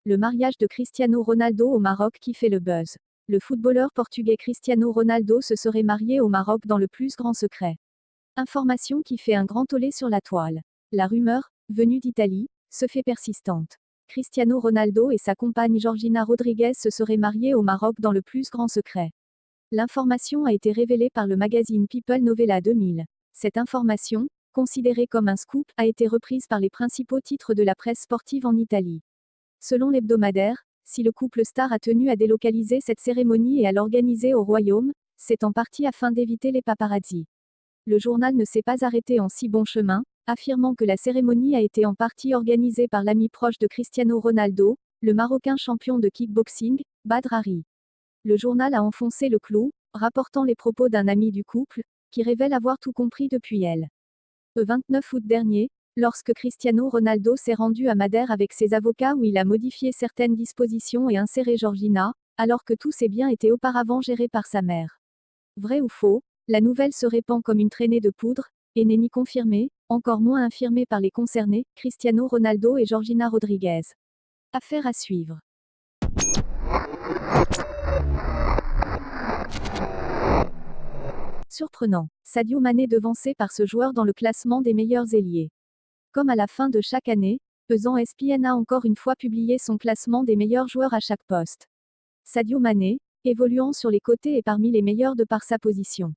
Le mariage de Cristiano Ronaldo au Maroc qui fait le buzz. Le footballeur portugais Cristiano Ronaldo se serait marié au Maroc dans le plus grand secret. Information qui fait un grand tollé sur la toile. La rumeur, venue d'Italie, se fait persistante. Cristiano Ronaldo et sa compagne Georgina Rodriguez se seraient mariés au Maroc dans le plus grand secret. L'information a été révélée par le magazine People Novella 2000. Cette information, considérée comme un scoop, a été reprise par les principaux titres de la presse sportive en Italie. Selon l'hebdomadaire, si le couple star a tenu à délocaliser cette cérémonie et à l'organiser au Royaume, c'est en partie afin d'éviter les paparazzi. Le journal ne s'est pas arrêté en si bon chemin, affirmant que la cérémonie a été en partie organisée par l'ami proche de Cristiano Ronaldo, le Marocain champion de kickboxing, Badr Hari. Le journal a enfoncé le clou, rapportant les propos d'un ami du couple, qui révèle avoir tout compris depuis elle. Le 29 août dernier, lorsque Cristiano Ronaldo s'est rendu à Madère avec ses avocats où il a modifié certaines dispositions et inséré Georgina, alors que tous ses biens étaient auparavant gérés par sa mère. Vrai ou faux, la nouvelle se répand comme une traînée de poudre, et n'est ni confirmée, encore moins infirmée par les concernés, Cristiano Ronaldo et Georgina Rodriguez. Affaire à suivre. Surprenant, Sadio Mané devancé par ce joueur dans le classement des meilleurs ailiers. Comme à la fin de chaque année, ESPN a encore une fois publié son classement des meilleurs joueurs à chaque poste. Sadio Mané, évoluant sur les côtés est parmi les meilleurs de par sa position.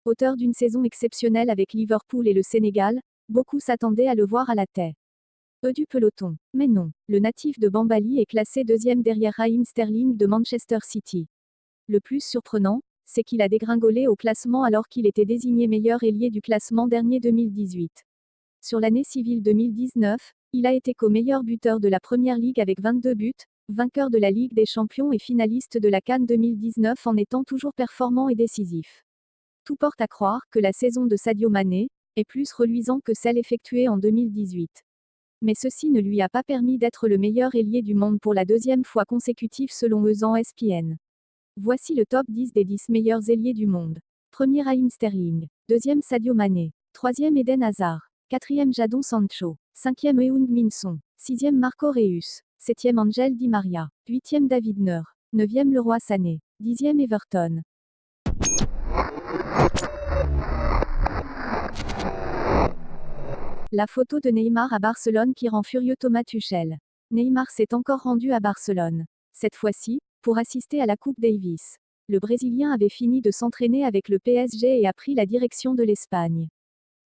Auteur d'une saison exceptionnelle avec Liverpool et le Sénégal, beaucoup s'attendaient à le voir à la tête du peloton. Mais non, le natif de Bambali est classé deuxième derrière Raheem Sterling de Manchester City. Le plus surprenant, c'est qu'il a dégringolé au classement alors qu'il était désigné meilleur ailier du classement dernier 2018. Sur l'année civile 2019, il a été co-meilleur buteur de la Première Ligue avec 22 buts, vainqueur de la Ligue des Champions et finaliste de la CAN 2019 en étant toujours performant et décisif. Tout porte à croire que la saison de Sadio Mané est plus reluisante que celle effectuée en 2018. Mais ceci ne lui a pas permis d'être le meilleur ailier du monde pour la deuxième fois consécutive selon ESPN. Voici le top 10 des 10 meilleurs ailiers du monde. Premier Raheem Sterling. Deuxième Sadio Mané. Troisième Eden Hazard. Quatrième Jadon Sancho. Cinquième Heung-min Son. Sixième Marco Reus. Septième Angel Di Maria. Huitième David Neuer. Neuvième Leroy Sané. Dixième Everton. La photo de Neymar à Barcelone qui rend furieux Thomas Tuchel. Neymar s'est encore rendu à Barcelone. Cette fois-ci, pour assister à la Coupe Davis. Le Brésilien avait fini de s'entraîner avec le PSG et a pris la direction de l'Espagne.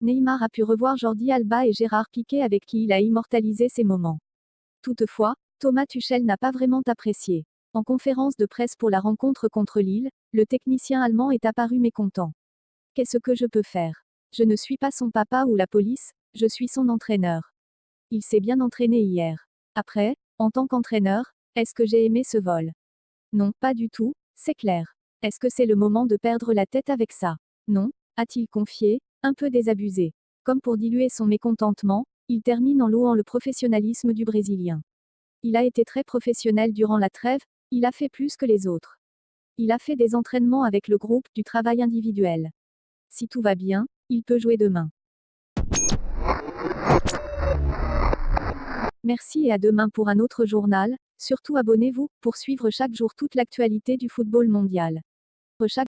Neymar a pu revoir Jordi Alba et Gérard Piqué avec qui il a immortalisé ces moments. Toutefois, Thomas Tuchel n'a pas vraiment apprécié. En conférence de presse pour la rencontre contre Lille, le technicien allemand est apparu mécontent. Qu'est-ce que je peux faire? Je ne suis pas son papa ou la police, je suis son entraîneur. Il s'est bien entraîné hier. Après, en tant qu'entraîneur, est-ce que j'ai aimé ce vol? Non, pas du tout, c'est clair. Est-ce que c'est le moment de perdre la tête avec ça? Non, a-t-il confié, un peu désabusé. Comme pour diluer son mécontentement, il termine en louant le professionnalisme du Brésilien. Il a été très professionnel durant la trêve, il a fait plus que les autres. Il a fait des entraînements avec le groupe, du travail individuel. Si tout va bien, il peut jouer demain. Merci et à demain pour un autre journal. Surtout abonnez-vous pour suivre chaque jour toute l'actualité du football mondial. Chaque